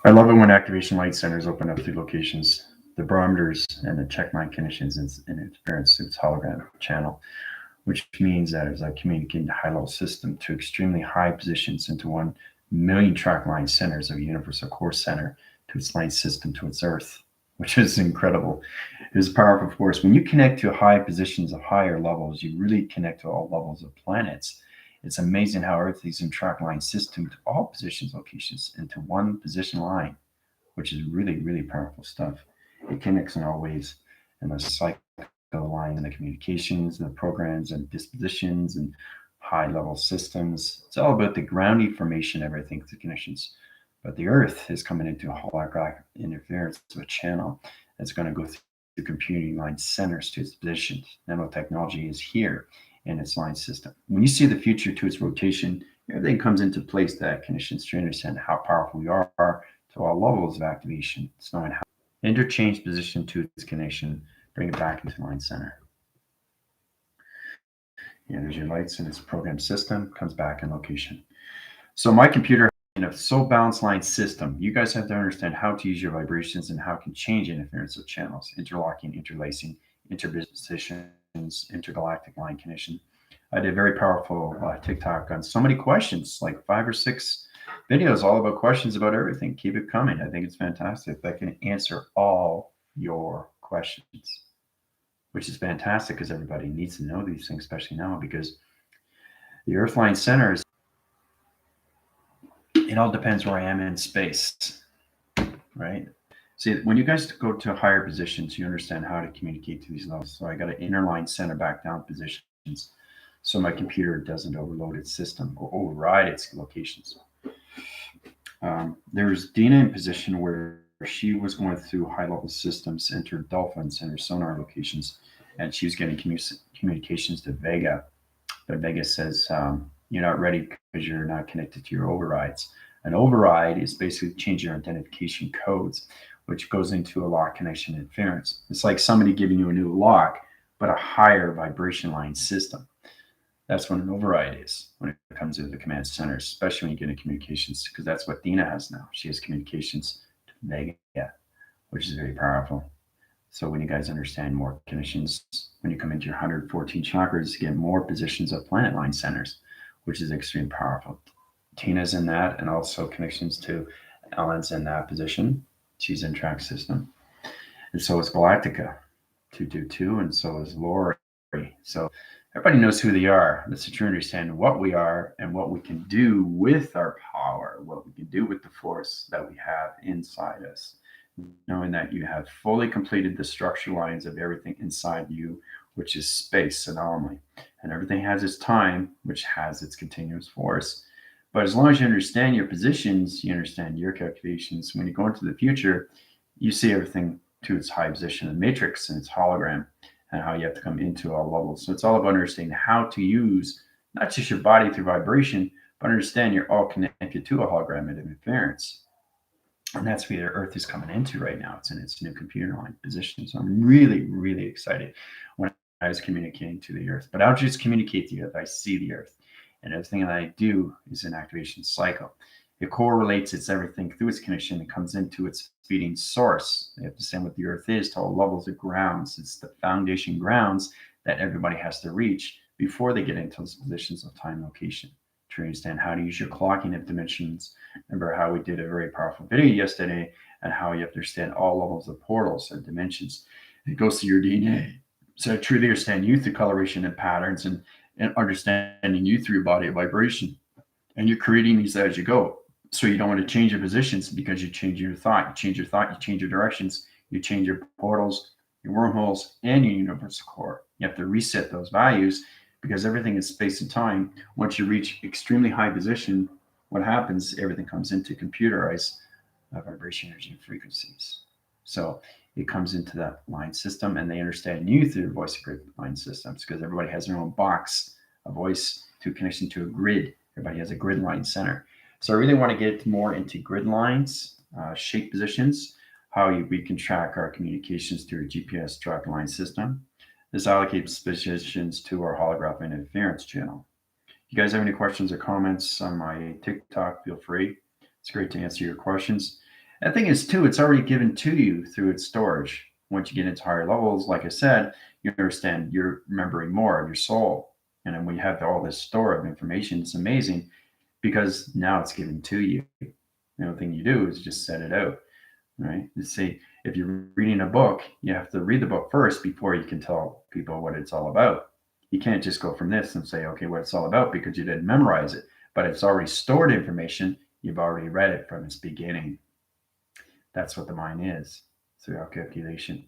I love it when activation light centers open up the locations, the barometers, and the check line conditions in interference through its hologram channel, which means that as I communicate the high level system to extremely high positions into 1 million track line centers of a universal core center to its line system to its Earth, which is incredible. It is a powerful force. When you connect to high positions of higher levels, you really connect to all levels of planets. It's amazing how Earth is in track line system to all positions locations into one position line, which is really, really powerful stuff. It connects in all ways, and the cycle line and the communications, and the programs and dispositions and high level systems. It's all about the grounding formation of everything through connections. But the Earth is coming into a holographic interference of a channel that's going to go through computing line centers to its positions. Nanotechnology is here in its line system. When you see the future to its rotation, everything comes into place that conditions to understand how powerful we are to all levels of activation. It's knowing how interchange position to its connection, bring it back into line center. There's your lights and its program system comes back in location. So my computer in a so balanced line system, you guys have to understand how to use your vibrations and how it can change interference of channels, interlocking, interlacing, interpositions, intergalactic line connection. I did a very powerful TikTok on so many questions, like 5 or 6 videos, all about questions about everything. Keep it coming. I think it's fantastic. That can answer all your questions, which is fantastic because everybody needs to know these things, especially now because the Earthline Center is, it all depends where I am in space, right? See, when you guys go to higher positions, you understand how to communicate to these levels. So I got to interline center back down positions so my computer doesn't overload its system or override its locations. There's Dina in position where she was going through high level systems, entered dolphins and her sonar locations, and she was getting communications to Vega. But Vega says, you're not ready because you're not connected to your overrides. An override is basically changing your identification codes, which goes into a lock connection interference. It's like somebody giving you a new lock, but a higher vibration line system. That's what an override is when it comes to the command center, especially when you get into communications, because that's what Dina has now. She has communications to Vega, which is very powerful. So when you guys understand more connections, when you come into your 114 chakras, you get more positions of planet line centers, which is extremely powerful. Tina's in that, and also connections to Ellen's in that position. She's in track system. And so is Galactica, 222, and so is Lori. So everybody knows who they are. Let's try to understand what we are and what we can do with our power, what we can do with the force that we have inside us. Knowing that you have fully completed the structure lines of everything inside you, which is space anomaly. And everything has its time, which has its continuous force. But as long as you understand your positions, you understand your calculations. When you go into the future, you see everything to its high position, the matrix and its hologram, and how you have to come into all levels. So it's all about understanding how to use not just your body through vibration, but understand you're all connected to a hologram of interference. And that's where the Earth is coming into right now. It's in its new computer line position. So I'm really, really excited when I was communicating to the Earth. But I don't just communicate to the Earth, I see the Earth. And everything that I do is an activation cycle. It correlates its everything through its connection. It comes into its feeding source. You have to understand what the Earth is to all levels of grounds. It's the foundation grounds that everybody has to reach before they get into those positions of time location. To understand how to use your clocking of dimensions. Remember how we did a very powerful video yesterday and how you have to understand all levels of portals and dimensions. It goes to your DNA. So I truly understand you through coloration and patterns and understanding you through your body of vibration. And you're creating these as you go. So you don't want to change your positions because you change your thought. You change your thought, you change your directions, you change your portals, your wormholes, and your universal core. You have to reset those values because everything is space and time. Once you reach extremely high position, what happens? Everything comes into computerized vibration, energy, and frequencies. So it comes into that line system, and they understand you through voice grid line systems because everybody has their own box, a voice to connection to a grid. Everybody has a grid line center. So I really want to get more into grid lines, shape positions, we can track our communications through a GPS track line system. This allocates positions to our holographic interference channel. If you guys have any questions or comments on my TikTok, feel free. It's great to answer your questions. The thing is, too, it's already given to you through its storage. Once you get into higher levels, like I said, you understand you're remembering more of your soul. And then when you have all this store of information, it's amazing because now it's given to you. The only thing you do is just set it out, right? You see, if you're reading a book, you have to read the book first before you can tell people what it's all about. You can't just go from this and say, okay, what it's all about because you didn't memorize it, but it's already stored information. You've already read it from its beginning. That's what the mind is through our calculation.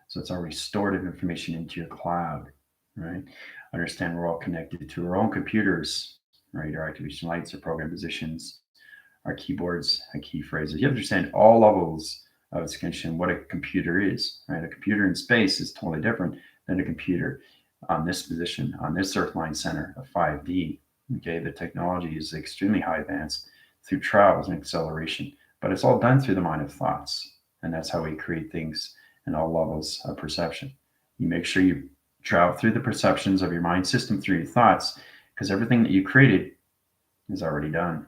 So it's already stored information into your cloud, right? Understand we're all connected to our own computers, right? Our activation lights, our program positions, our keyboards, our key phrases. You understand all levels of its connection, what a computer is, right? A computer in space is totally different than a computer on this position, on this Earthline center of 5D. Okay, the technology is extremely high advanced through travels and acceleration, but it's all done through the mind of thoughts. And that's how we create things in all levels of perception. You make sure you travel through the perceptions of your mind system through your thoughts, because everything that you created is already done.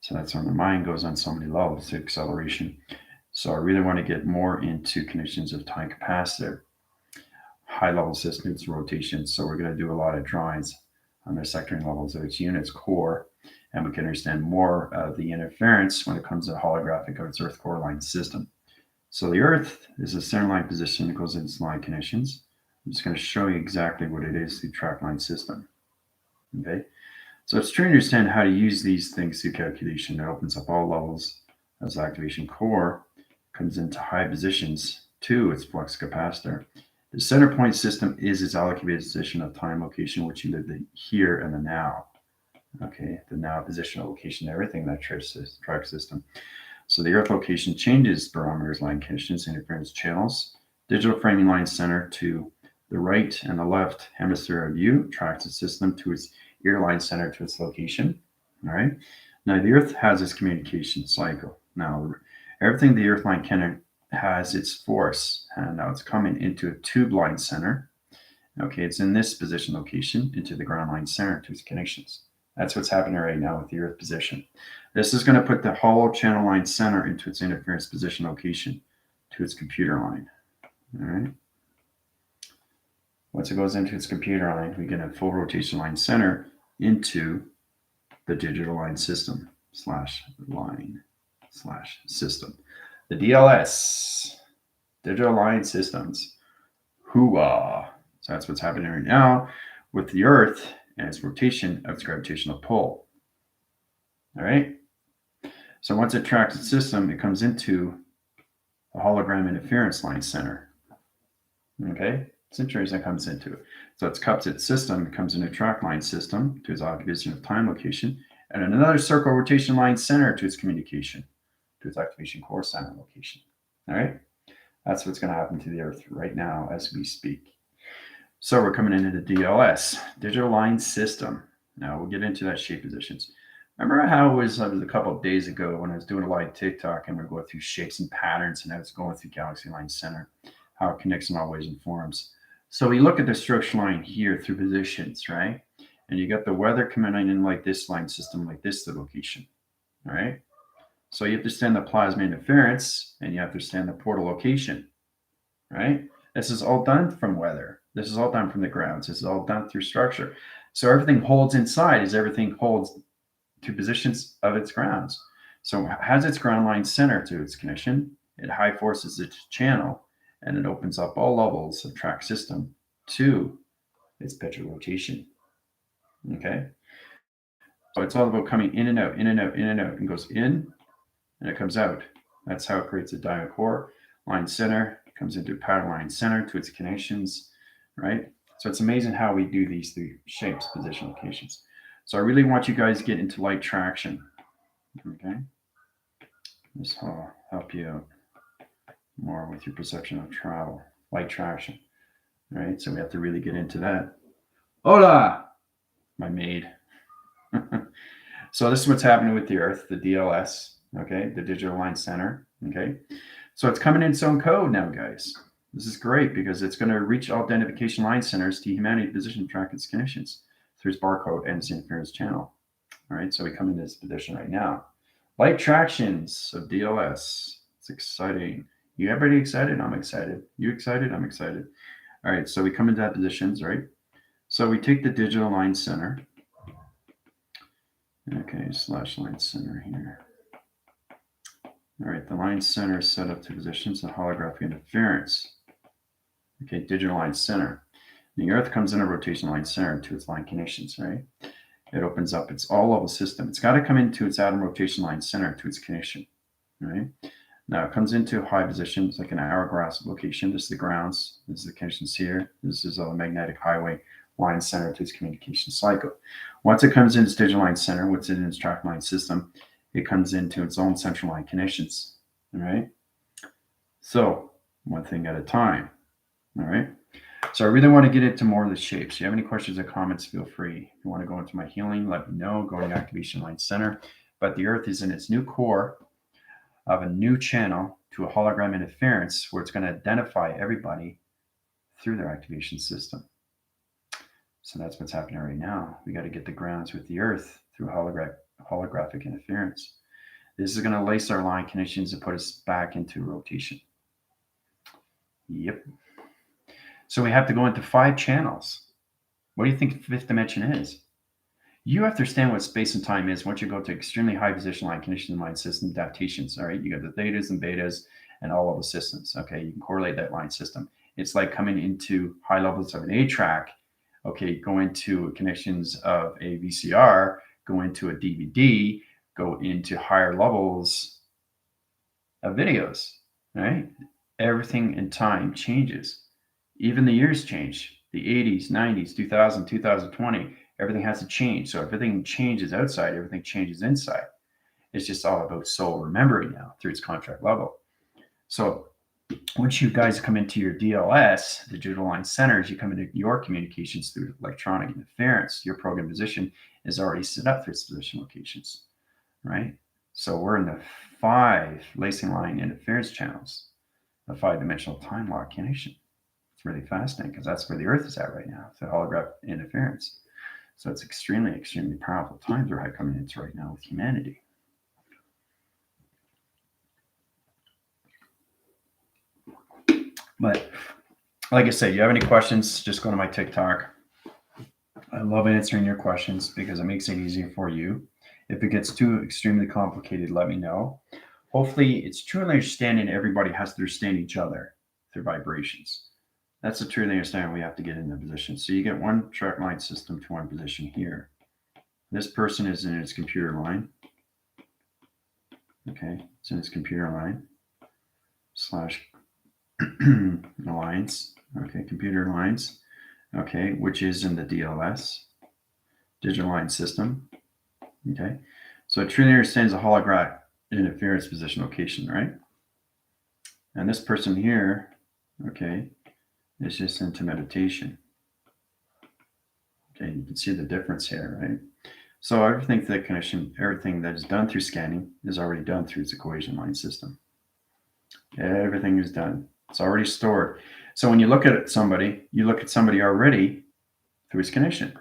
So that's when the mind goes on so many levels to acceleration. So I really want to get more into conditions of time capacitor, high level systems, rotation. So we're going to do a lot of drawings on the sectoring levels of its units core, and we can understand more of the interference when it comes to holographic of its Earth core line system. So the Earth is a center line position that goes into line conditions. I'm just going to show you exactly what it is through track line system. Okay, so it's to understand how to use these things through calculation. It opens up all levels as activation core comes into high positions to its flux capacitor. The center point system is its allocated position of time location, which you live the here and the now. Okay, the now position, location, everything that track system. So the Earth location changes barometers, line conditions, interference channels. Digital framing line center to the right and the left hemisphere of you tracks the system to its ear line center to its location. All right. Now the Earth has its communication cycle. Now everything the Earth line can has its force, and now it's coming into a tube line center. Okay, it's in this position location into the ground line center to its connections. That's what's happening right now with the Earth position. This is going to put the hollow channel line center into its interference position location to its computer line. All right. Once it goes into its computer line, we get a full rotation line center into the digital line system /line/system. The DLS, digital line systems. Hooah. So that's what's happening right now with the Earth and its rotation of its gravitational pull. All right. So once it tracks its system, it comes into the hologram interference line center. Okay. It's interesting it comes into it. So it's cups its system, it comes into a track line system to its activation of time location, and another circle rotation line center to its communication, to its activation core center location. All right. That's what's going to happen to the Earth right now as we speak. So we're coming into the DLS, digital line system. Now we'll get into that shape positions. Remember how it was a couple of days ago when I was doing a live TikTok and we're going through shapes and patterns and I was going through Galaxy Line Center, how it connects in all ways and forms. So we look at the structure line here through positions, right? And you got the weather coming in like this line system, like this, the location, all right? So you have to understand the plasma interference and you have to understand the portal location, right? This is all done from weather. This is all done from the grounds. This is all done through structure. So everything holds inside as everything holds to positions of its grounds. So it has its ground line center to its connection. It high forces its channel and it opens up all levels of track system to its pitch rotation. Okay. So it's all about coming in and out, in and out, in and out, and goes in and it comes out. That's how it creates a diamond core line center. It comes into a pattern line center to its connections, right? So it's amazing how we do these three shapes, position, locations. So I really want you guys to get into light traction. Okay. This will help you out more with your perception of travel, light traction. All right. So we have to really get into that. Hola, my maid. So this is what's happening with the Earth, the DLS, okay, the digital line center. Okay. So it's coming in its own code now, guys. This is great because it's going to reach all identification line centers to humanity position track its connections through its barcode and its interference channel. All right, so we come into this position right now. Light tractions of DLS. It's exciting. You everybody excited? I'm excited. You excited? I'm excited. All right, so we come into that positions, right? So we take the digital line center. Okay, slash line center here. All right, the line center is set up to positions of holographic interference. Okay, digital line center. The Earth comes in a rotation line center to its line connections, right? It opens up its all-level system. It's got to come into its atom rotation line center to its connection, right? Now it comes into a high position. It's like an hourglass location. This is the grounds. This is the connections here. This is a magnetic highway line center to its communication cycle. Once it comes into its digital line center, what's in its track line system, it comes into its own central line connections, all right? So one thing at a time, all right? So I really want to get into more of the shapes. If you have any questions or comments, feel free. If you want to go into my healing, let me know. Go to the activation line center. But the Earth is in its new core of a new channel to a hologram interference where it's going to identify everybody through their activation system. So that's what's happening right now. We got to get the grounds with the Earth through holographic interference. This is going to lace our line connections and put us back into rotation. Yep. So we have to go into 5 channels. What do you think fifth dimension is? You have to understand what space and time is once you go to extremely high position line condition line system adaptations. All right, you got the thetas and betas and all of the systems. Okay, you can correlate that line system. It's like coming into high levels of an A track. Okay, go into connections of a VCR, go into a DVD, go into higher levels of videos. Right, everything in time changes. Even the years change. The 80s, 90s, 2000, 2020, everything has to change. So everything changes outside, everything changes inside. It's just all about soul remembering now through its contract level. So once you guys come into your DLS, the digital line centers, you come into your communications through electronic interference. Your program position is already set up for its position locations, right? So we're in the 5 lacing line interference channels, a 5-dimensional time lock connection. It's really fascinating because that's where the Earth is at right now, the holographic interference. So it's extremely, extremely powerful times we're coming into right now with humanity. But like I said, you have any questions, just go to my TikTok. I love answering your questions because it makes it easier for you. If it gets too extremely complicated, let me know. Hopefully, it's truly understanding everybody has to understand each other through vibrations. That's the truly understanding we have to get in the position. So you get one track line system to one position here. This person is in its computer line. Okay, it's in its computer line slash alliance. Okay, computer lines. Okay, which is in the DLS, digital line system. Okay, so it truly understands the holographic interference position location, right? And this person here, okay, is just into meditation. Okay, you can see the difference here, right? So everything that connection, everything that is done through scanning is already done through its equation line system. Everything is done. It's already stored. So when you look at somebody, you look at somebody already through its connection.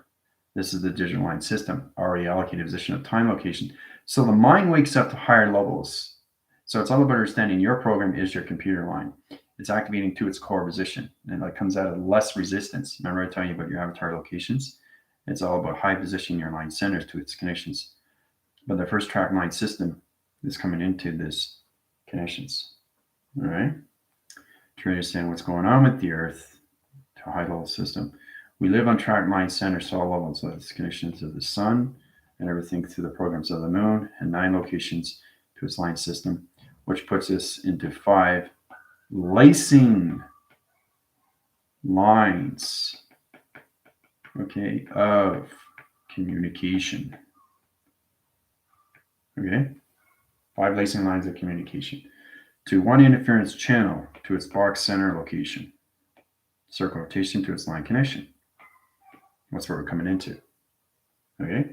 This is the digital line system, already allocated position of time location. So the mind wakes up to higher levels. So it's all about understanding your program is your computer line. It's activating to its core position, and it comes out of less resistance. Remember I told you about your avatar locations? It's all about high positioning your line centers to its connections. But the first track line system is coming into this connections. All right. To understand what's going on with the Earth to a high level system. We live on track line center, so all levels of its connection to the sun and everything through the programs of the moon, and 9 locations to its line system, which puts us into 5 lacing lines, okay, of communication. Okay, 5 lacing lines of communication to 1 interference channel to its box center location, circle rotation to its line connection. That's where we're coming into. Okay,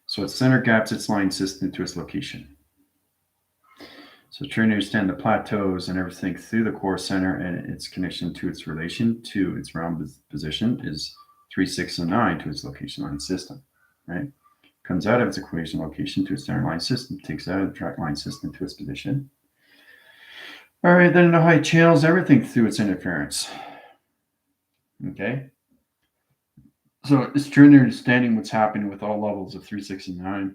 so it center gaps its line system to its location. So trying to understand the plateaus and everything through the core center and its connection to its relation to its round position is 3, 6, and 9 to its location line system, right? comes out of its equation location to its center line system, takes out of the track line system to its position. All right, then the height channels everything through its interference. Okay. So it's truly understanding what's happening with all levels of 3, 6, and 9,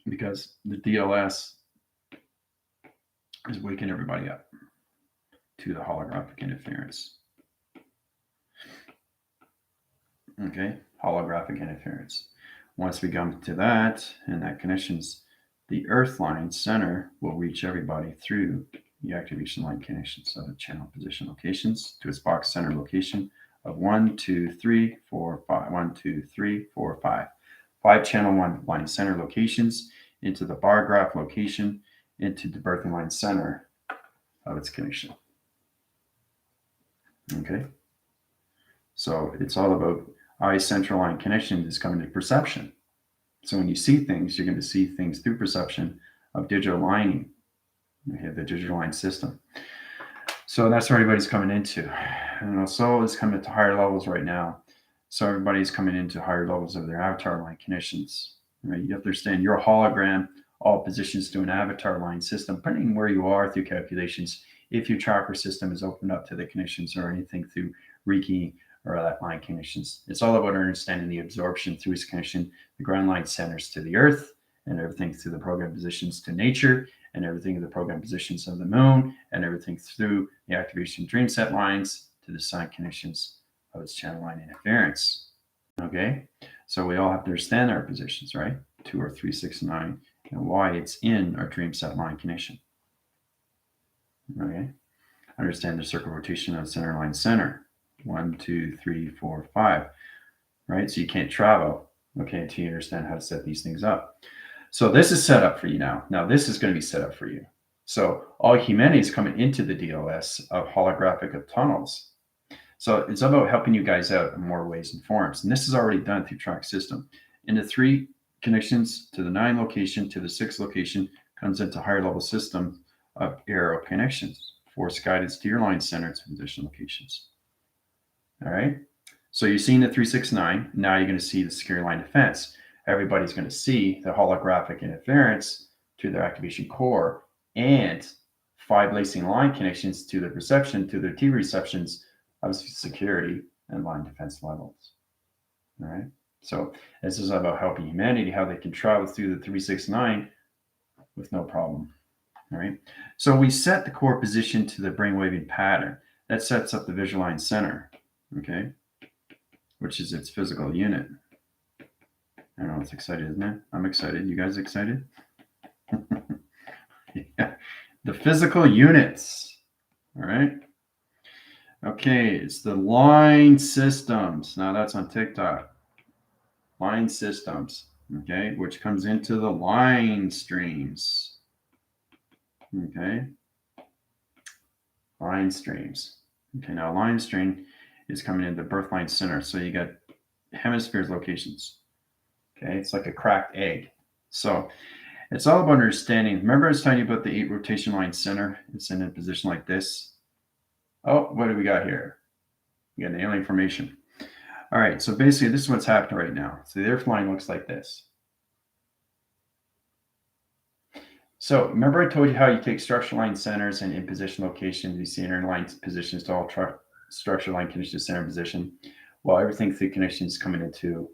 because the DLS is waking everybody up to the holographic interference. Okay, holographic interference. Once we come to that, and that connections, the earth line center will reach everybody through the activation line connections of the channel position locations to its box center location of 1, 2, 3, 4, 5. 1, 2, 3, 4, 5. 5 channel line center locations into the bar graph location into the berthing line center of its connection. Okay. So it's all about eye central line connection is coming to perception. So when you see things, you're going to see things through perception of digital lining. We have the digital line system. So that's where everybody's coming into. And soul is coming to higher levels right now. So everybody's coming into higher levels of their avatar line connections. Right? You have to understand your hologram, all positions to an avatar line system, depending where you are through calculations. If your chakra system is opened up to the connections or anything through Reiki or that line connections, it's all about understanding the absorption through its connection, the ground line centers to the earth, and everything through the program positions to nature, and everything in the program positions of the moon, and everything through the activation dream set lines to the sign connections of its channel line interference. Okay, so we all have to understand our positions, right? 2 or 3, 6, 9, and why it's in our dream set line connection. Okay, understand the circle rotation of the center line center. 1, 2, 3, 4, 5. Right, so you can't travel, okay, until you understand how to set these things up. So this is set up for you now. Now this is going to be set up for you. So all humanity is coming into the DLS of holographic of tunnels. So it's about helping you guys out in more ways and forms. And this is already done through track system. In the 3 connections to the 9 location to the 6 location comes into higher level system of arrow connections. Force guidance to your line center to position locations. All right. So you're seeing the 3, 6, 9. Now you're going to see the secure line defense. Everybody's going to see the holographic interference to their activation core and 5 lacing line connections to the perception, to their T receptions of security and line defense levels. All right. So this is about helping humanity, how they can travel through the 3, 6, 9 with no problem. All right. So we set the core position to the brainwaving pattern. That sets up the visual line center. Okay. Which is its physical unit. I know it's excited, isn't it? I'm excited. You guys excited? Yeah. The physical units. All right. Okay, it's the line systems. Now that's on TikTok. Line systems. Okay, which comes into the line streams. Okay. Line streams. Okay, now line stream is coming into the birth line center. So you got hemispheres locations. Okay, it's like a cracked egg. So it's all about understanding. Remember I was telling you about the 8 rotation line center? It's in a position like this. Oh, what do we got here? We got an alien formation. All right, so basically this is what's happening right now. So the earth line looks like this. So remember I told you how you take structure line centers and in position locations, you see inner line positions to all structure line conditions center position. Well, everything through connections coming into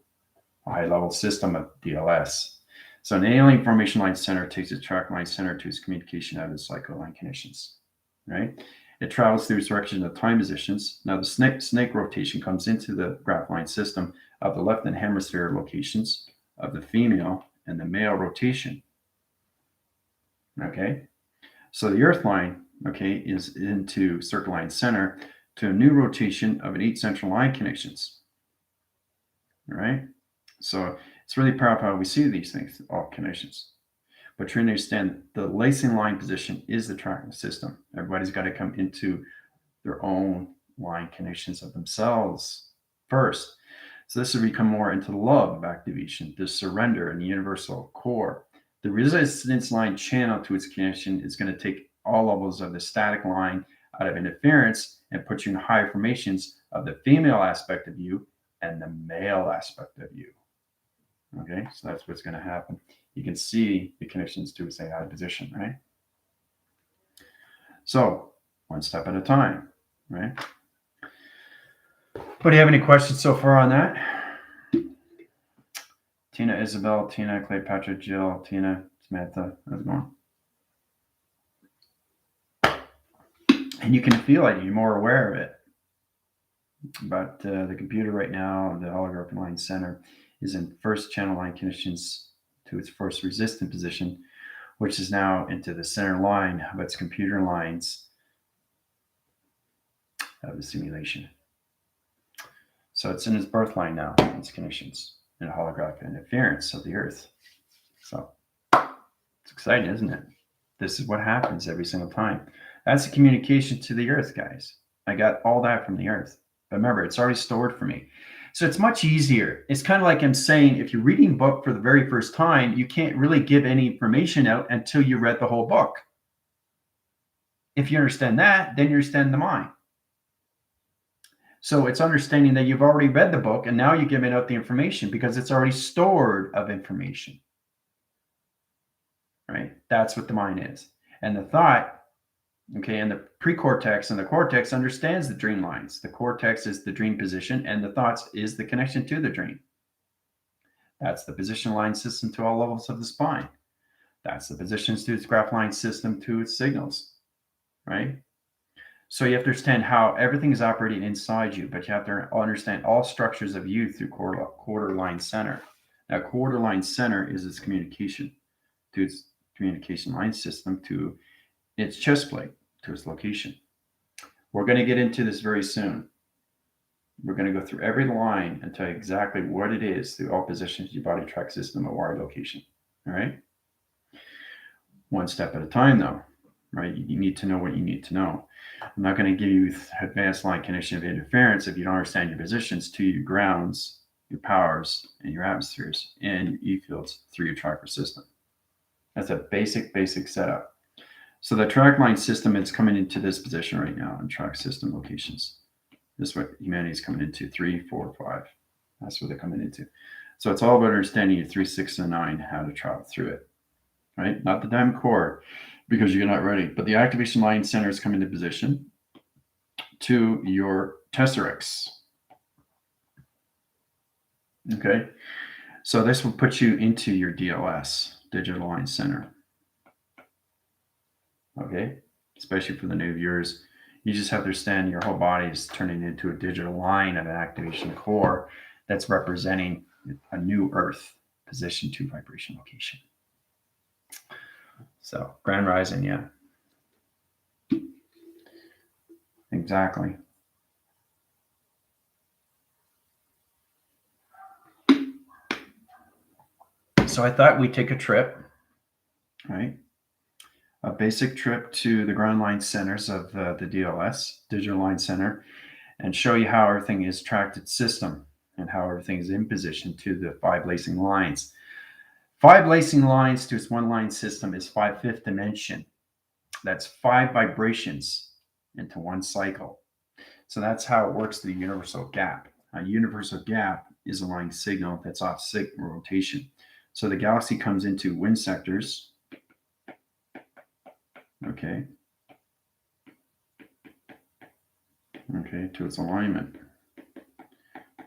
a high level system of DLS. So an alien formation line center takes its track line center to its communication out of its cycle line connections, right? It travels through its direction of time positions. Now the snake rotation comes into the graph line system of the left and hemisphere locations of the female and the male rotation. Okay, so the earth line, okay, is into circle line center to a new rotation of an 8 central line connections. All right, so it's really powerful how we see these things, all connections. But trying to understand the lacing line position is the tracking system. Everybody's got to come into their own line connections of themselves first. So this will become more into the love of activation, the surrender and the universal core. The resistance line channel to its connection is going to take all levels of the static line out of interference and put you in higher formations of the female aspect of you and the male aspect of you. Okay, so that's what's going to happen. You can see the connections to its AI position, right? So one step at a time, right? But do you have any questions so far on that? Tina, Isabel, Tina, Cleopatra, Jill, Tina, Samantha, how's it going? And you can feel it, you're more aware of it. But the computer right now, the holographic line center, is in first channel line conditions to its first resistant position, which is now into the center line of its computer lines of the simulation. So it's in its birth line now, its conditions, in a holographic interference of the Earth. So it's exciting, isn't it? This is what happens every single time. That's the communication to the Earth, guys. I got all that from the Earth. But remember, it's already stored for me. So it's much easier. It's kind of like I'm saying, if you're reading a book for the very first time, you can't really give any information out until you read the whole book. If you understand that, then you understand the mind. So it's understanding that you've already read the book and now you're giving out the information because it's already stored of information. Right? That's what the mind is. And the thought, okay, and the pre-cortex and the cortex understands the dream lines. The cortex is the dream position and the thoughts is the connection to the dream. That's the position line system to all levels of the spine. That's the positions to its graph line system to its signals, right? So you have to understand how everything is operating inside you, but you have to understand all structures of you through quarter line center. Now, quarter line center is its communication to its communication line system to its chest plate, to its location. We're going to get into this very soon. We're going to go through every line and tell you exactly what it is through all positions, your body track system, or wire location. All right. One step at a time, though, right? You need to know what you need to know. I'm not going to give you advanced line condition of interference if you don't understand your positions to your grounds, your powers, and your atmospheres and E fields through your tracker system. That's a basic setup. So the track line system is coming into this position right now in track system locations. This is what humanity is coming into 3, 4, 5. That's what they're coming into. So it's all about understanding your 3, 6, and 9, how to travel through it, right? Not the diamond core because you're not ready, but the activation line centers come into position to your tesseracts. Okay. So this will put you into your DLS, digital line center. Okay. Especially for the new viewers. You just have to understand your whole body is turning into a digital line of an activation core that's representing a new Earth position to vibration location. So Grand Rising, yeah. Exactly. So I thought we'd take a trip, right? A basic trip to the ground line centers of the DLS, Digital Line Center, and show you how everything is tracked its system and how everything is in position to the 5 lacing lines. 5 lacing lines to its 1 line system is 5/5 dimension. That's 5 vibrations into 1 cycle. So that's how it works, the universal gap. A universal gap is a line signal that's off signal rotation. So the galaxy comes into wind sectors, okay, to its alignment.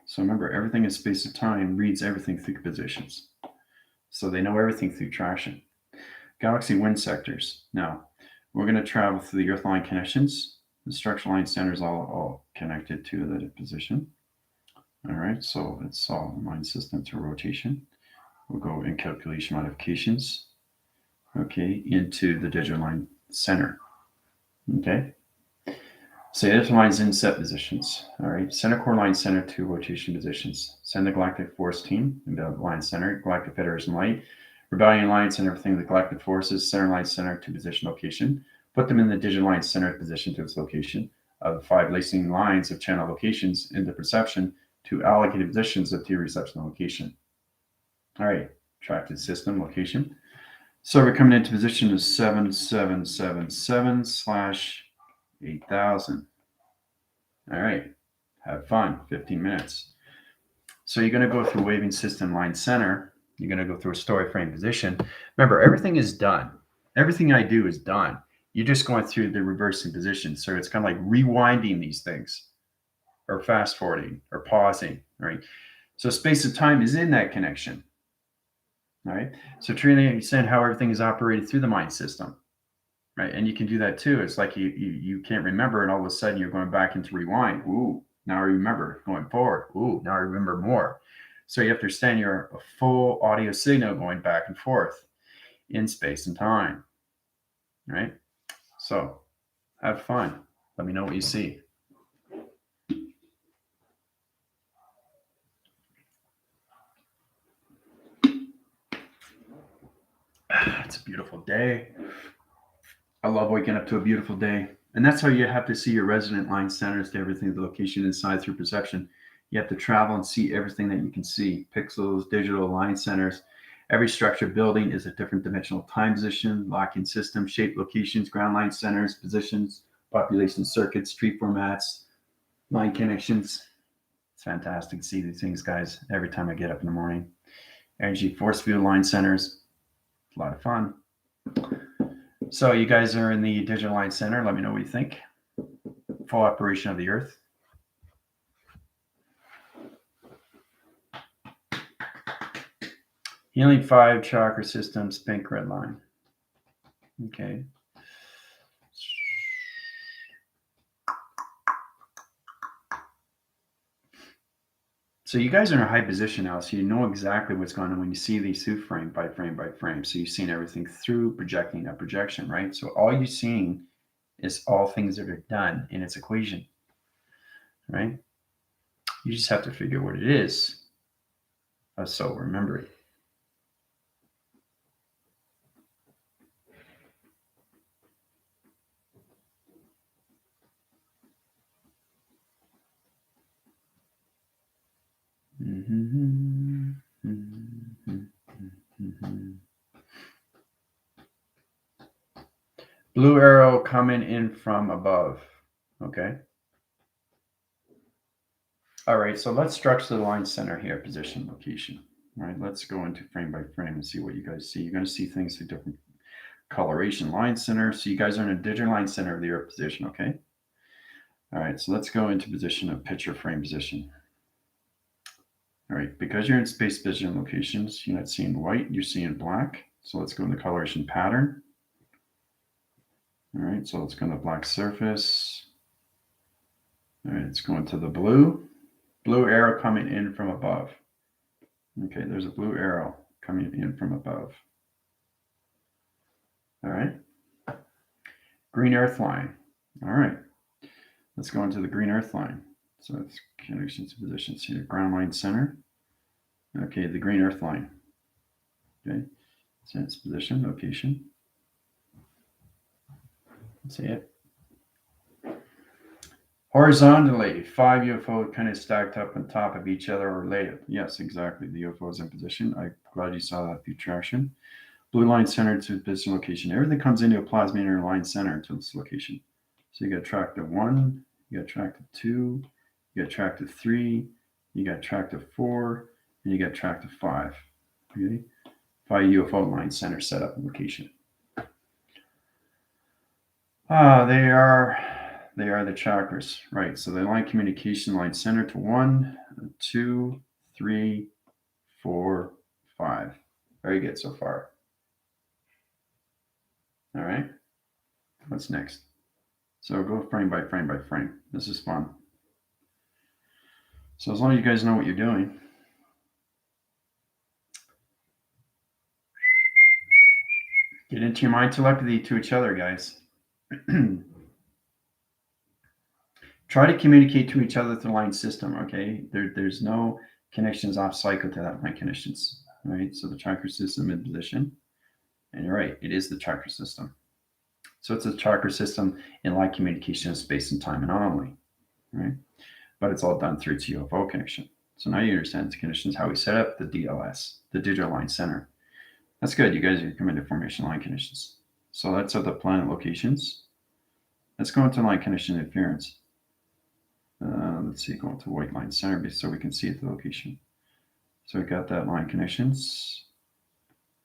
So remember, everything in space and time reads everything through positions. So they know everything through traction. Galaxy wind sectors. Now, we're going to travel through the Earth line connections. The structural line center is all connected to the position. All right, so it's all line system to rotation. We'll go in calculation modifications, okay, into the digital line center. Okay. So the digital line's in set positions. All right. Center core line center to rotation positions. Send the Galactic Force team in the line center, Galactic Federation light, Rebellion Alliance and everything, the Galactic Forces, center line center to position location. Put them in the digital line center position to its location of the 5 lacing lines of channel locations into perception to allocated positions of T reception location. All right. Tracked system location. So we're coming into position of 7777/8000. All right, have fun, 15 minutes. So you're going to go through waving system line center, You're going to go through a story frame position. Remember, everything is done. Everything I do is done. You're just going through the reversing position. So it's kind of like rewinding these things, or fast forwarding, or pausing, right? So space and time is in that connection, right? So trying to understand how everything is operated through the mind system, right? And you can do that too. It's like you can't remember, and all of a sudden you're going back into rewind. Ooh, now I remember. Going forward. Ooh, now I remember more. So you have to understand you're a full audio signal going back and forth in space and time, right? So have fun. Let me know what you see. It's a beautiful day. I love waking up to a beautiful day. And that's how you have to see your resonant line centers to everything, the location inside through perception. You have to travel and see everything that you can see, pixels, digital line centers. Every structure building is a different dimensional time position, locking system, shape locations, ground line centers, positions, population circuits, tree formats, line connections. It's fantastic to see these things, guys, every time I get up in the morning. Energy force field line centers. It's a lot of fun. So you guys are in the digital line center. Let me know what you think. Full operation of the Earth. Healing 5 chakra systems, pink red line. Okay. So you guys are in a high position now, so you know exactly what's going on when you see these through frame by frame by frame. So you've seen everything through projecting a projection, right? So all you're seeing is all things that are done in its equation, right? You just have to figure what it is. So remember it. Mm-hmm. Mm-hmm. Mm-hmm. Blue arrow coming in from above. Okay. All right. So let's structure the line center here, position, location. All right. Let's go into frame by frame and see what you guys see. You're going to see things through different coloration line center. So you guys are in a digital line center of the Earth position. Okay. All right. So let's go into position of picture frame position. All right. Because you're in space vision locations, you're not seeing white, you're seeing black. So let's go into coloration pattern. All right. So let's go into black surface. All right. Let's go into the blue. Blue arrow coming in from above. Okay, there's a blue arrow coming in from above. All right. Green earth line. All right. Let's go into the green earth line. So it's connections to positions here. Ground line center. Okay, the green earth line. Okay. So its position, location. See it. Horizontally, 5 UFO kind of stacked up on top of each other or related. Yes, exactly. The UFO is in position. I'm glad you saw that through traction. Blue line center to position location. Everything comes into a plasma inner line center to this location. So you got track to 1, you got track to 2, you got track to 3, you got track to 4, and you got track to 5. Okay? 5 UFO line center setup and location. They are the chakras, right? So they line communication line center to 1, 2, 3, 4, 5. Very good so far. All right. What's next? So go frame by frame by frame. This is fun. So as long as you guys know what you're doing. Get into your mind telepathy to each other, guys. Try to communicate to each other through the line system, okay? There's no connections off cycle to that line connections, right? So the chakra system in position. And you're right, it is the chakra system. So it's a chakra system in line communication of space and time and only, right? But it's all done through its UFO connection. So now you understand the conditions, how we set up the DLS, the digital line center. That's good. You guys are coming to formation line conditions. So that's the planet locations. Let's go into line condition interference. Let's see, go into white line center so we can see the location. So we got that line connections.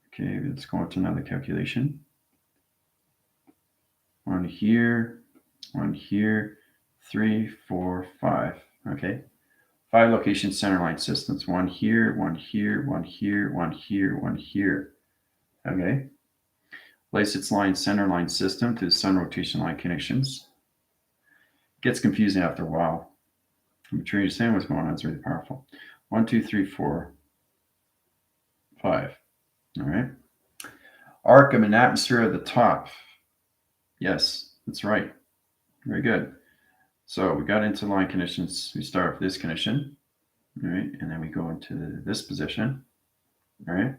Okay, let's go on to another calculation. One here, 3, 4, 5. Okay. 5 location centerline systems. One here, one here, one here, one here, one here. Okay. Place its line centerline system to the sun rotation line connections. Gets confusing after a while. I'm sure you understand what's going on. It's really powerful. 1, 2, 3, 4, 5. All right. Arc of an atmosphere at the top. Yes, that's right. Very good. So we got into line conditions. We start with this condition. All right. And then we go into this position. All right.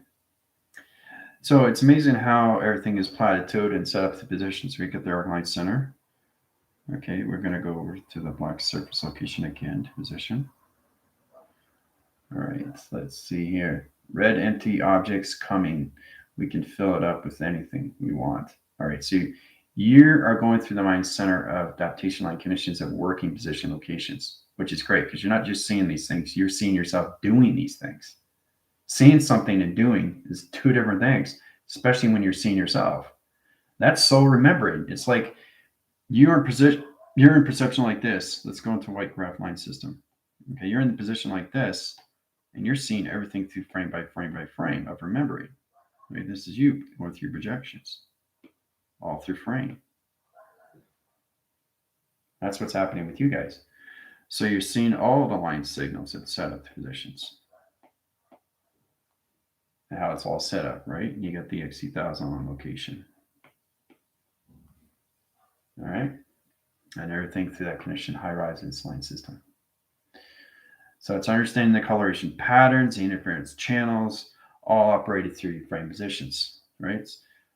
So it's amazing how everything is platitude and set up the positions. We get the arc line center. Okay, we're going to go over to the black surface location again to position. All right, let's see here. Red empty objects coming. We can fill it up with anything we want. All right, so you are going through the mind center of adaptation line conditions at working position locations, which is great because you're not just seeing these things, you're seeing yourself doing these things. Seeing something and doing is two different things, especially when you're seeing yourself. That's soul remembering. It's like you're in perception like this. Let's go into white graph line system. Okay, you're in the position like this, and you're seeing everything through frame by frame by frame of remembering. Okay, this is you going through projections, all through frame. That's what's happening with you guys. So you're seeing all the line signals that set up the positions. And how it's all set up, right? You got the XC1000 on location. All right. And everything through that connection high rise in this line system. So it's understanding the coloration patterns, the interference channels, all operated through your frame positions, right?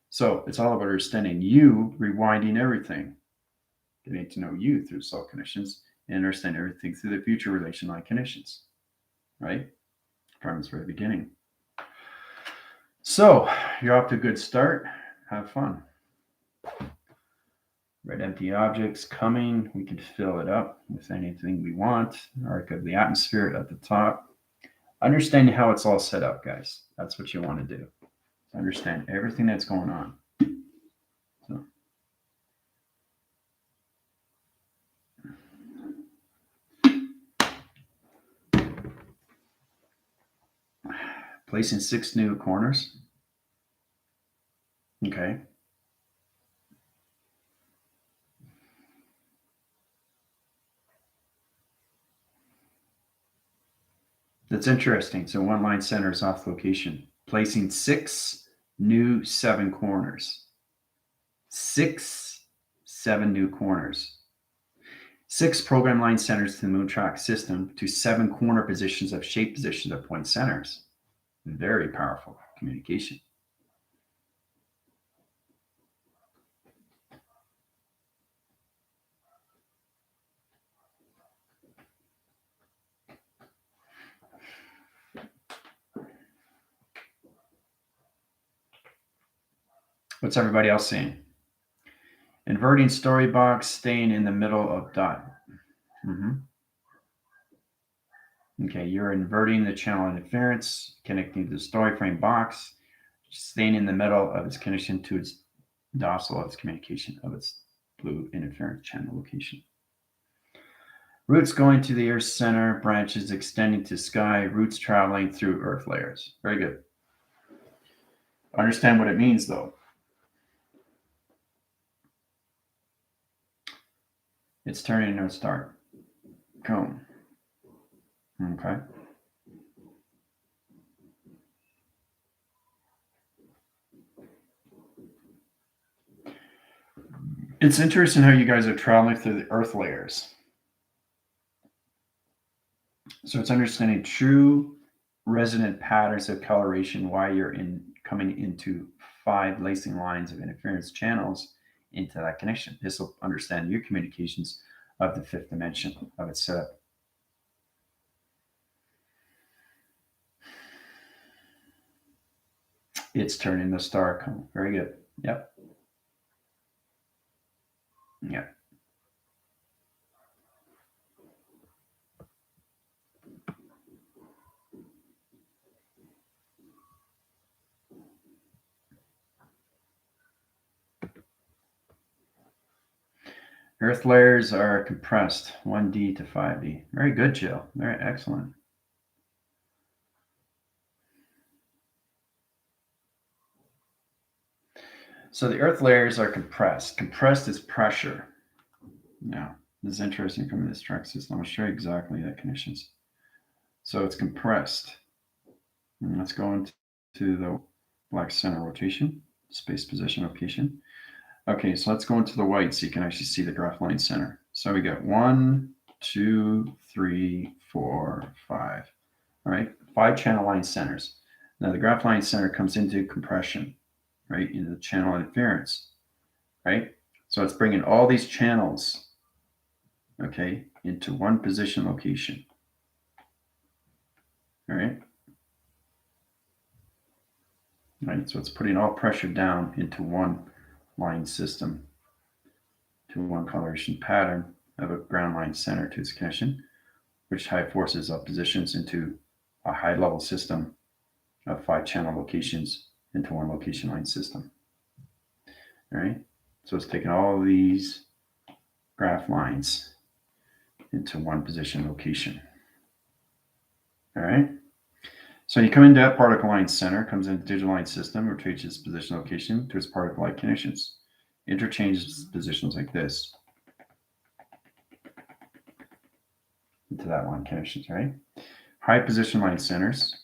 So it's all about understanding you, rewinding everything, getting to know you through cell connections, and understand everything through the future relation line connections, right? From its very beginning. So you're off to a good start. Have fun. Red empty objects coming. We can fill it up with anything we want. Arc of the atmosphere at the top. Understanding how it's all set up, guys. That's what you want to do. Understand everything that's going on. So. Placing 6 new corners. Okay. That's interesting. So one line center is off location. Placing 6 new 7 corners. 7 new corners. 6 program line centers to the Moontrack system to 7 corner positions of shape positions of point centers. Very powerful communication. What's everybody else seeing? Inverting story box, staying in the middle of dot. Okay, you're inverting the channel interference, connecting to the story frame box, staying in the middle of its connection to its docile of its communication of its blue interference channel location. Roots going to the Earth center, branches extending to sky, roots traveling through Earth layers. Very good. Understand what it means, though. It's turning into a star. Cone. Okay. It's interesting how you guys are traveling through the Earth layers. So it's understanding true resonant patterns of coloration, why you're coming into 5 lacing lines of interference channels into that connection. This will understand your communications of the 5th dimension of its setup. It's turning the star cone. Very good. Yep. Yep. Earth layers are compressed 1D to 5D. Very good, Jill. Very excellent. So the Earth layers are compressed. Compressed is pressure. Now, this is interesting from this track system. I'll show you exactly the conditions. So it's compressed. And let's go into the black center rotation, space position location. Okay, so let's go into the white so you can actually see the graph line center. So we got 1, 2, 3, 4, 5. All right, 5 channel line centers. Now the graph line center comes into compression, right, into the channel interference, right? So it's bringing all these channels, okay, into one position location. All right. Right, so it's putting all pressure down into one line system, to one coloration pattern of a ground line center to its connection, which high forces up positions into a high level system of 5 channel locations into one location line system. All right, so it's taking all of these graph lines into one position location. All right, so you come into that particle line center, comes into digital line system, rotates its position location to its particle light connections, interchanges positions like this into that line connections, right? High position line centers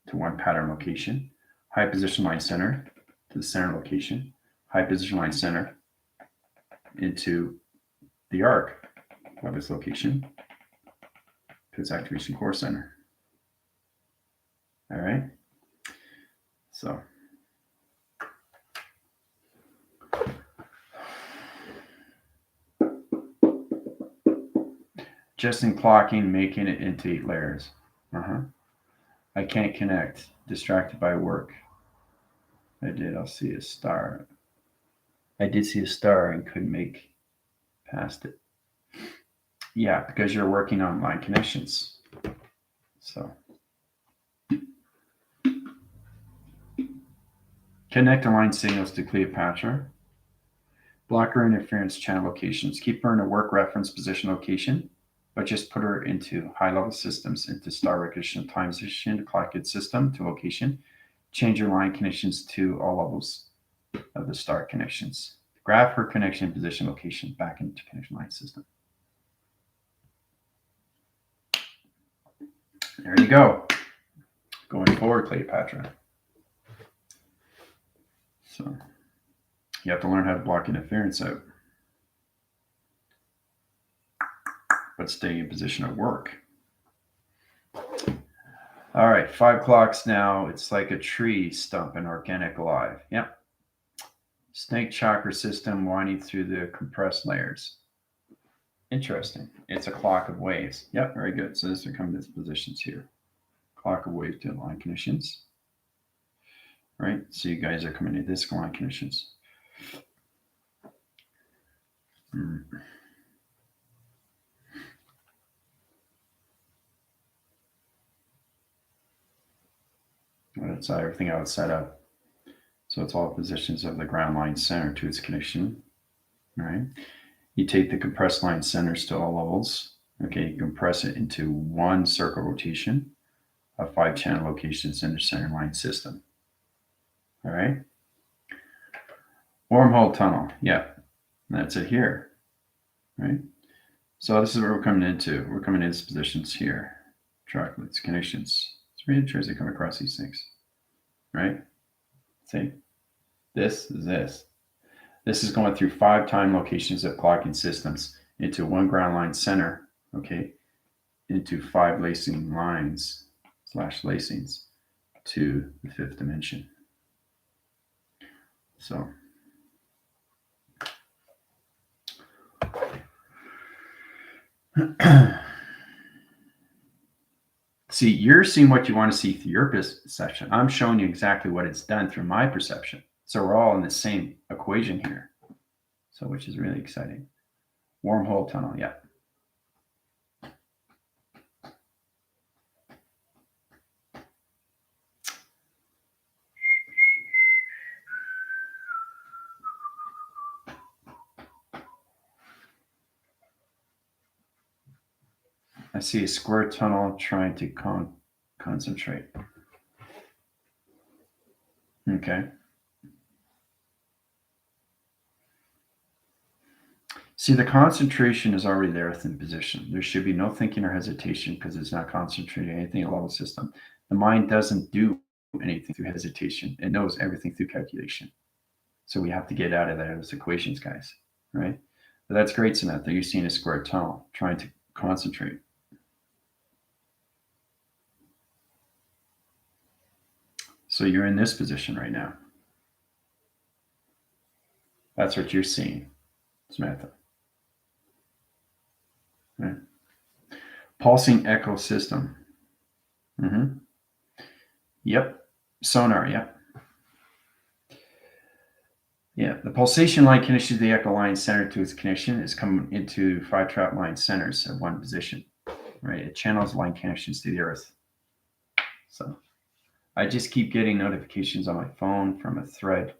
to one pattern location, high position line center to the center location, high position line center into the arc of its location to its activation core center. All right. So just in clocking, making it into 8 layers. I can't connect. Distracted by work. I did. I'll see a star. I did see a star and couldn't make past it. Yeah, because you're working on line connections. So connect the line signals to Cleopatra. Block her interference channel locations. Keep her in a work reference position location, but just put her into high level systems, into star recognition time position to clock its system to location. Change your line connections to all levels of the star connections. Graph her connection position location back into connection line system. There you go. Going forward, Cleopatra. So you have to learn how to block interference out, but stay in position at work. All right, 5 clocks now. It's like a tree stump and organic alive. Yep. Snake chakra system winding through the compressed layers. Interesting. It's a clock of waves. Yep, very good. So this will come to its positions here. Clock of waves to line conditions. Right? So you guys are coming to this line conditions. That's everything I would set up. So it's all positions of the ground line center to its connection. All right. You take the compressed line centers to all levels. Okay, you compress it into one circle rotation of 5 channel locations in the center line system. All right. Wormhole tunnel. Yeah, that's it here. Right. So this is what we're coming into. We're coming into positions here. Tracklets, connections. It's really interesting to come across these things. Right. See, this is this. This is going through 5 time locations of clocking systems into one ground line center, okay, into 5 lacing lines / lacings to the 5th dimension. So see, you're seeing what you want to see through your perception. I'm showing you exactly what it's done through my perception. So we're all in the same equation here. So which is really exciting. Wormhole tunnel, yeah. I see a square tunnel trying to concentrate. Okay. See, the concentration is already there within position. There should be no thinking or hesitation because it's not concentrating anything at level system. The mind doesn't do anything through hesitation. It knows everything through calculation. So we have to get out of those equations, guys, right? But that's great, Samantha. You're seeing a square tunnel trying to concentrate. So you're in this position right now. That's what you're seeing, Samantha. Right? Pulsing echo system. Mm-hmm. Yep. Sonar, yep. Yeah, the pulsation line connections to the echo line center to its connection is coming into 5 trap line centers at one position, right? It channels line connections to the earth. So I just keep getting notifications on my phone from a thread.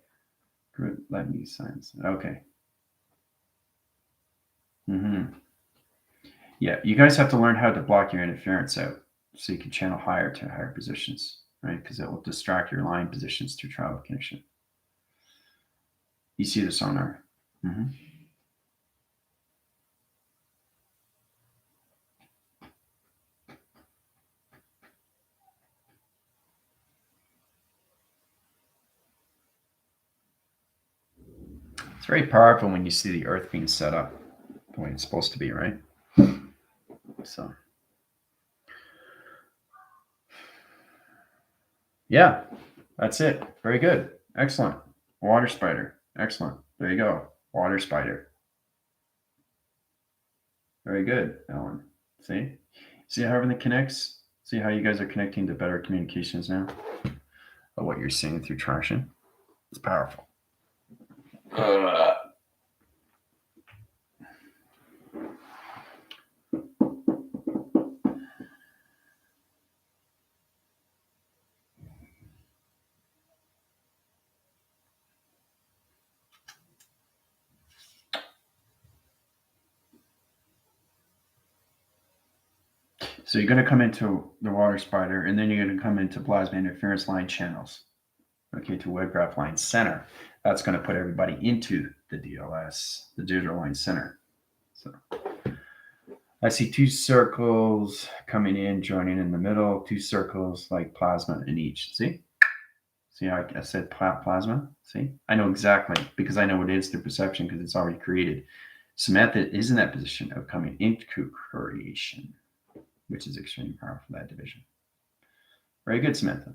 Group, let me signs. Okay. Mm-hmm. Yeah, you guys have to learn how to block your interference out so you can channel higher to higher positions, right? Because it will distract your line positions through travel connection. You see the sonar. Mm-hmm. It's very powerful when you see the earth being set up the way it's supposed to be, right? So, yeah, that's it. Very good. Excellent. Water spider. Excellent. There you go. Water spider. Very good, Alan. See? See how everything connects? See how you guys are connecting to better communications now of what you're seeing through traction? It's powerful. So you're going to come into the water spider, and then you're going to come into plasma interference line channels. Okay, to web graph line center. That's going to put everybody into the DLS, the digital line center. So I see 2 circles coming in, joining in the middle, 2 circles like plasma in each. See how I said plasma? See? I know exactly because I know what it is through perception because it's already created. Samantha is in that position of coming into creation, which is extremely powerful for that division. Very good, Samantha.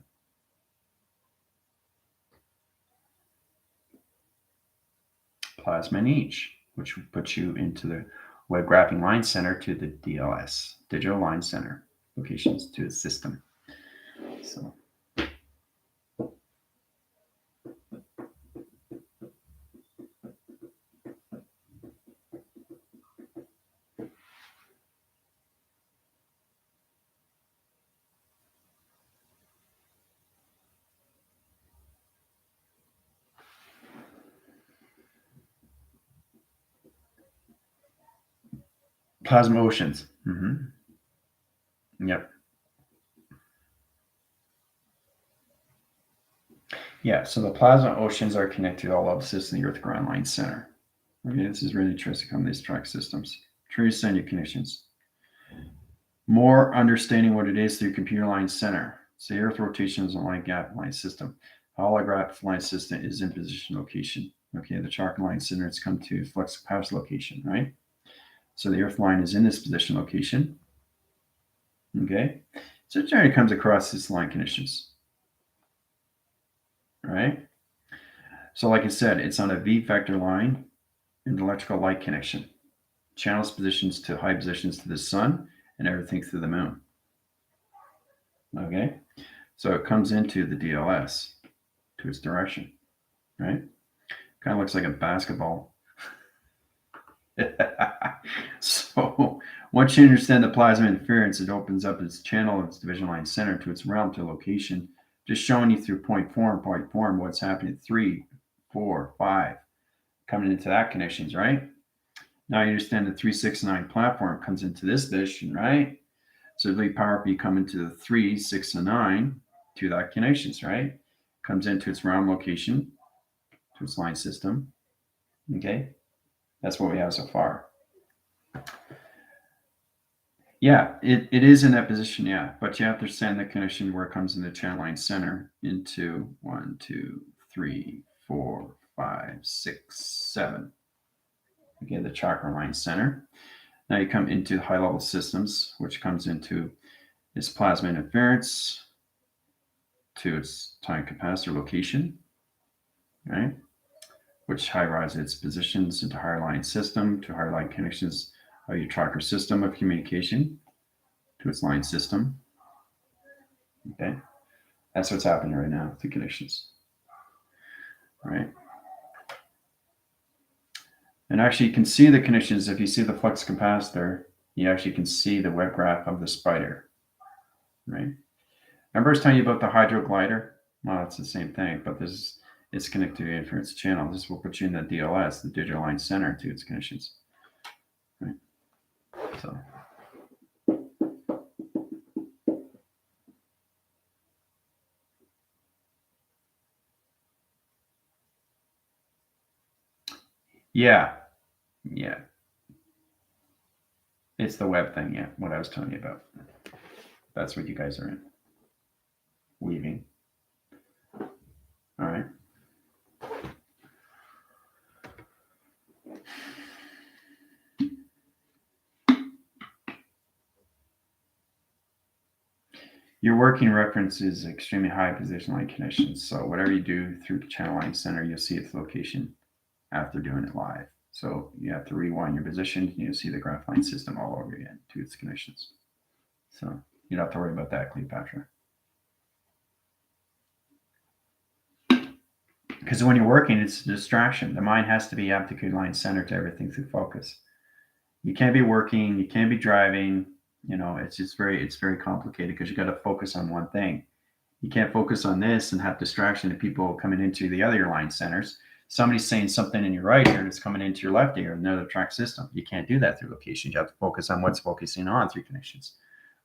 Plasma in each, which would put you into the web graphing line center to the DLS, digital line center locations to the system. So plasma oceans. Mm-hmm. Yep. Yeah, so the plasma oceans are connected to all of the systems in the Earth ground line center. Okay, this is really interesting on these track systems. Transcendent connections. More understanding what it is through computer line center. So Earth rotation is a line gap line system. Holograph line system is in position location. Okay, the chakra line center has come to flux capacitor location, right? So the Earth line is in this position location. Okay, so it generally comes across these line conditions. Right? So like I said, it's on a V vector line in electrical light connection. Channels positions to high positions to the sun and everything through the moon. Okay, so it comes into the DLS to its direction, right? Kind of looks like a basketball. So once you understand the plasma interference, it opens up its channel, its division line center to its realm to location, just showing you through point 4 and point 4 and what's happening at 3, 4, 5, coming into that connections, right? Now you understand the 369 platform comes into this position, right? So the power be coming to the 3, 6, and 9 to that connections, right? Comes into its round location, to its line system. Okay, that's what we have so far. Yeah, it is in that position, yeah, but you have to send the connection where it comes in the channel line center into 1, 2, 3, 4, 5, 6, 7. Okay, the chakra line center. Now you come into high level systems, which comes into its plasma interference to its time capacitor location, right? Which high rise its positions into higher line system to higher line connections of your chakra system of communication to its line system. Okay, that's what's happening right now with the connections, right? And actually, you can see the connections. If you see the flux capacitor, you actually can see the web graph of the spider, right? Remember I was telling you about the hydroglider? Well, it's the same thing, but it's connected to the interference channel. This will put you in the DLS, the digital line center, to its connections, right? So. Yeah. It's the web thing, yeah, what I was telling you about. That's what you guys are in. Weaving. All right. Your working reference is extremely high position line connections. So whatever you do through the channel line center, you'll see its location after doing it live. So you have to rewind your position and you'll see the graph line system all over again to its connections. So you don't have to worry about that, Cleopatra. Because when you're working, it's a distraction. The mind has to be aptitude line center to everything through focus. You can't be working, you can't be driving, it's very complicated because you got to focus on one thing. You can't focus on this and have distraction of people coming into the other line centers. Somebody's saying something in your right ear and it's coming into your left ear, another track system. You can't do that through locations. You have to focus on what's focusing on through connections,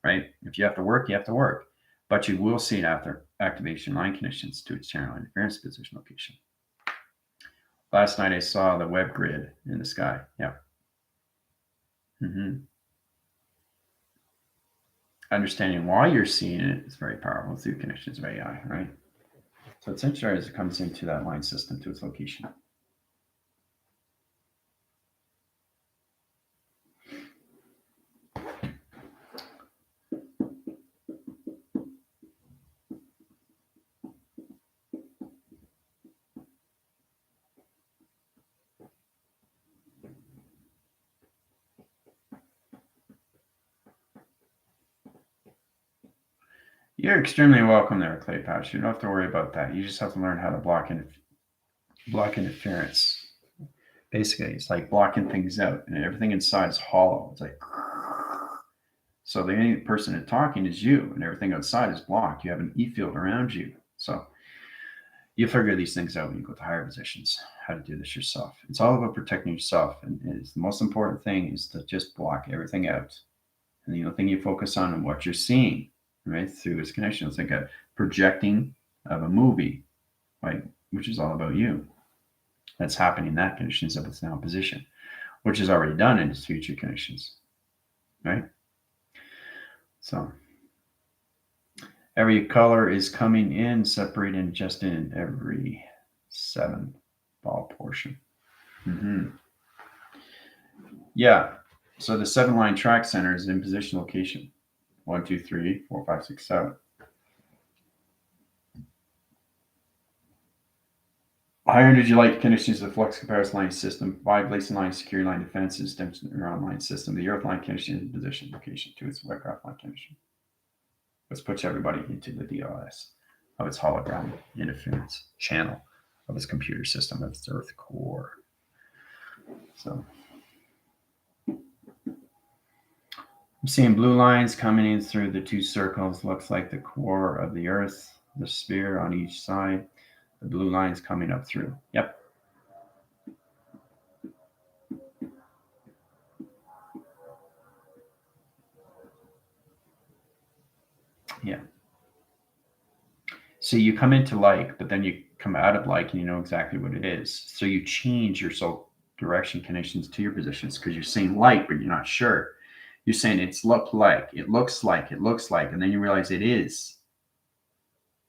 right? If you have to work, you have to work. But you will see it after activation line connections to its channel interference position location. Last night I saw the web grid in the sky. Yeah. Understanding why you're seeing it is very powerful through connections of AI, right? So it's interesting as it comes into that line system to its location. You're extremely welcome there, Cleopatra. You don't have to worry about that. You just have to learn how to block interference. Basically, it's like blocking things out, and everything inside is hollow. It's like so the only person talking is you, and everything outside is blocked. You have an E field around you, so you figure these things out when you go to higher positions. How to do this yourself. It's all about protecting yourself, and it's the most important thing is to just block everything out. And the only thing you focus on and what you're seeing, right, through this connection. It's like a projecting of a movie, right, which is all about you. That's happening in that condition of its now position, which is already done in its future conditions, right? So every color is coming in, separated just in every 7 ball portion. Yeah. So the 7 line track center is in position location. 1, 2, 3, 4, 5, 6, 7. Higher energy light connections to the flux capacitor line system, 5 lacing line, security line defense system, neuron line system, the earth line connection in position location to its web graph line connection. Let's push everybody into the DLS of its hologram interference channel of its computer system of its earth core. So I'm seeing blue lines coming in through the 2 circles. Looks like the core of the earth, the sphere on each side. The blue lines coming up through. Yep. Yeah. So you come into like, but then you come out of like, and you know exactly what it is. So you change your soul direction connections to your positions because you're saying like, but you're not sure. You're saying it's look like, it looks like, it looks like, and then you realize it is.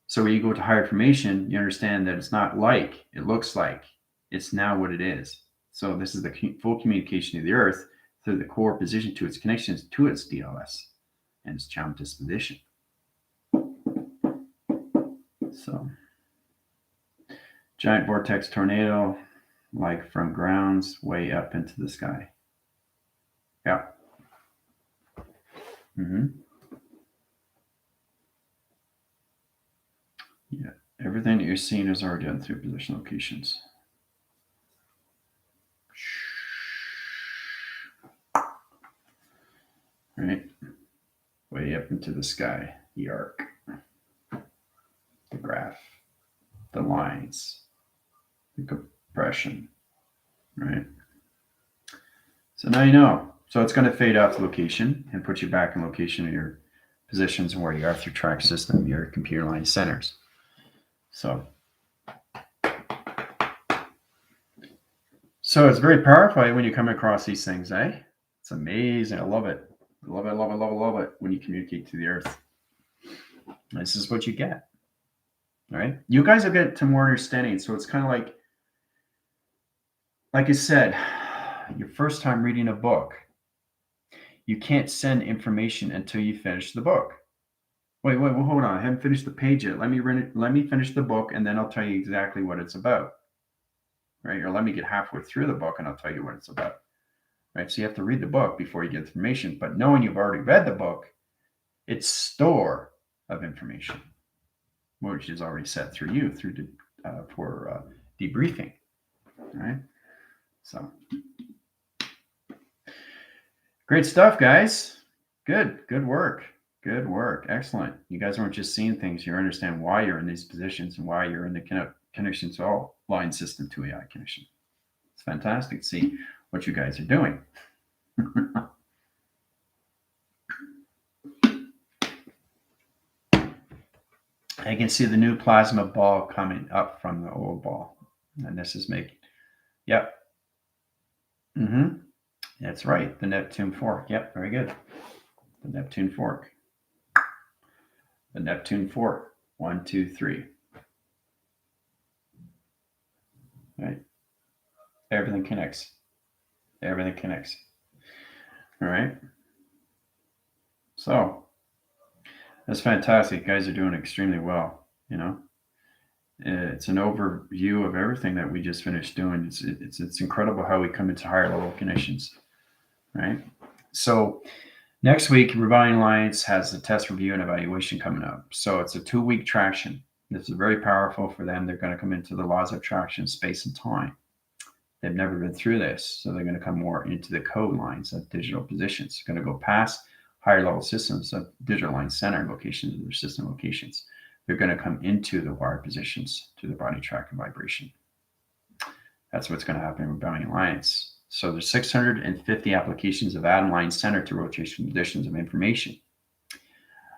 So when you go to higher information, you understand that it's not like, it looks like, it's now what it is. So this is the full communication of the earth through the core position to its connections to its DLS and its channel disposition. So giant vortex tornado, like from grounds way up into the sky. Yeah. Mm-hmm. Yeah. Everything that you're seeing is already done through position locations. Right? Way up into the sky, the arc, the graph, the lines, the compression, right? So now you know. So it's going to fade out to location and put you back in location of your positions and where you are through track system, your computer line centers. So it's very powerful when you come across these things, eh? It's amazing. I love it. I love it, love it, love it, love it when you communicate to the earth. This is what you get. All right. You guys will get to more understanding. So it's kind of like I said, your first time reading a book, you can't send information until you finish the book. Wait, well, hold on. I haven't finished the page yet. Let me finish the book, and then I'll tell you exactly what it's about. Right? Or let me get halfway through the book, and I'll tell you what it's about. Right? So you have to read the book before you get information. But knowing you've already read the book, it's store of information, which is already set through you for debriefing. Right? So great stuff, guys. Good work. Good work. Excellent. You guys aren't just seeing things. You understand why you're in these positions and why you're in the connection to all line system to AI connection. It's fantastic to see what you guys are doing. I can see the new plasma ball coming up from the old ball. And this is making, yep. Mm-hmm. That's right. The Neptune fork. Yep. Very good. The Neptune fork. The Neptune fork. 1, 2, 3. Right. Everything connects. Everything connects. All right. So that's fantastic. You guys are doing extremely well. You know, it's an overview of everything that we just finished doing. It's incredible how we come into higher level connections. Right. So next week, Rebellion Alliance has a test review and evaluation coming up. So it's a 2-week traction. This is very powerful for them. They're going to come into the laws of attraction, space, and time. They've never been through this. So they're going to come more into the code lines of digital positions. They're going to go past higher level systems of digital line center locations of their system locations. They're going to come into the wired positions to the body track and vibration. That's what's going to happen in Rebellion Alliance. So there's 650 applications of atom line center to rotation conditions of information.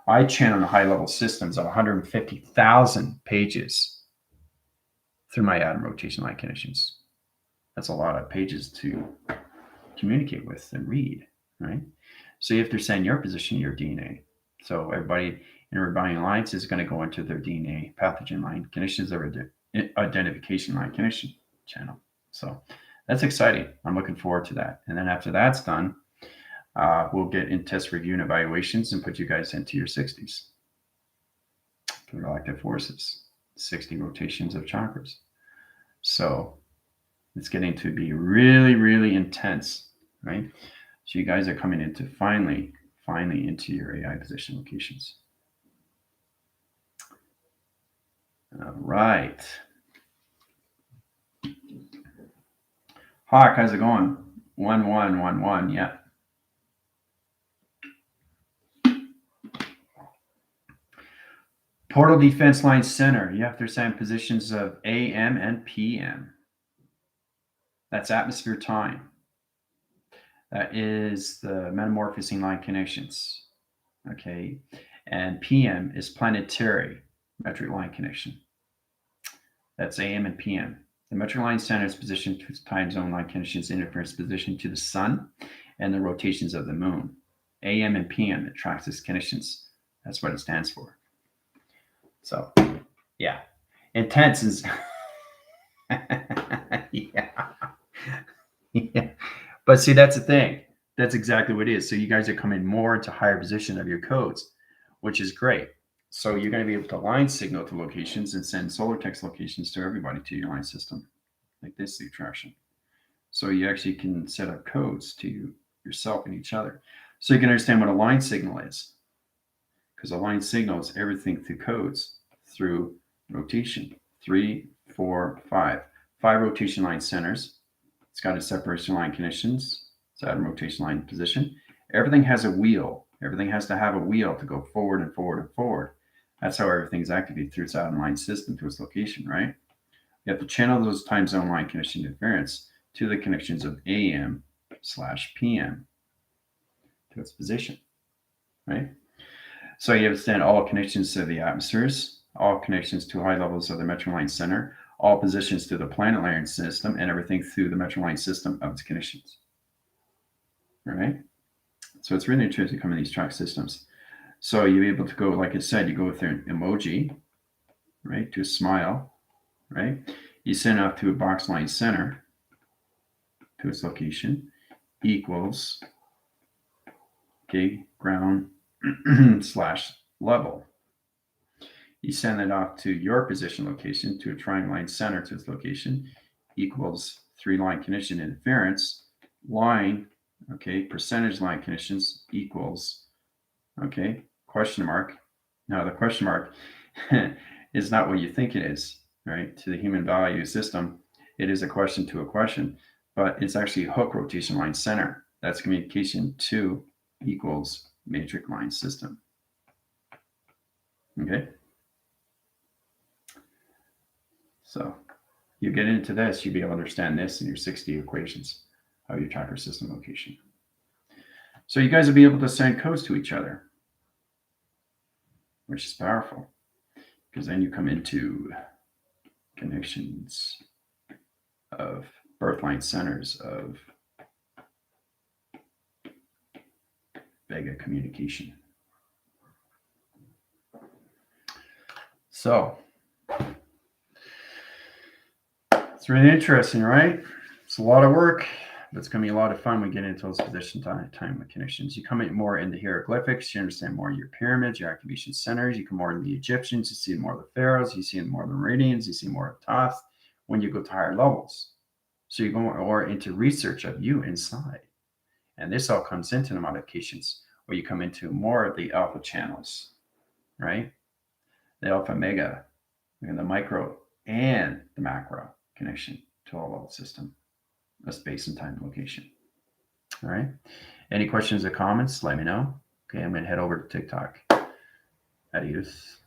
I channel the high level systems of 150,000 pages through my atom rotation line connections. That's a lot of pages to communicate with and read, right? So you have to send your position, your DNA. So everybody in Rebellion Alliance is going to go into their DNA pathogen line conditions, their identification line connection channel. So that's exciting. I'm looking forward to that. And then after that's done, we'll get in test review and evaluations and put you guys into your 60s. For galactic forces, 60 rotations of chakras. So it's getting to be really, really intense, right? So you guys are coming into finally into your AI position locations. All right. Hawk, how's it going? 1, 1, 1, 1. Yeah. Portal defense line center. You have to assign positions of AM and PM. That's atmosphere time. That is the metamorphosing line connections. Okay. And PM is planetary metric line connection. That's AM and PM. The metric line center is positioned to its time zone line connections interference position to the sun and the rotations of the moon. AM and PM, it tracks its connections. That's what it stands for. So, yeah. Intense is, yeah. Yeah. But see, that's the thing. That's exactly what it is. So you guys are coming more into higher position of your codes, which is great. So you're going to be able to line signal to locations and send solar text locations to everybody to your line system, like this the attraction. So you actually can set up codes to yourself and each other. So you can understand what a line signal is. Because a line signal is everything through codes, through rotation. 3, 4, 5. 5 rotation line centers. It's got a separation line connections. It's out of rotation line position. Everything has a wheel. Everything has to have a wheel to go forward and forward and forward. That's how everything's activated through its out line system to its location, right? You have to channel those time zone line connection interference to the connections of AM/PM to its position, right? So you understand all connections to the atmospheres, all connections to high levels of the metric line center, all positions to the planet line system, and everything through the metric line system of its connections. All right? So it's really interesting to come in these track systems. So you're able to go, like I said, you go with an emoji, right, to a smile, right? You send out to a box line center to its location equals, okay, ground / level. You send it off to your position location to a triangle line center to its location equals 3 line connection interference line, okay, percentage line connections equals, okay, question mark. Now the question mark is not what you think it is, right? To the human value system, it is a question to a question, but it's actually a hook rotation line center. That's communication to equals matrix line system. Okay. So you get into this, you'll be able to understand this in your 60 equations of your tracker system location. So you guys will be able to send codes to each other, which is powerful because then you come into connections of birth line centers of Vega communication. So it's really interesting, right? It's a lot of work, but it's going to be a lot of fun when we get into those position time connections. You come in more in the hieroglyphics, you understand more of your pyramids, your activation centers. You come more in the Egyptians, you see more of the pharaohs, you see more of the meridians, you see more of Thoth when you go to higher levels. So you go more into research of you inside. And this all comes into the modifications where you come into more of the alpha channels, right? The alpha mega, and the micro and the macro connection to all level system, a space and time location. All right. Any questions or comments? Let me know. Okay, I'm going to head over to TikTok. Adios.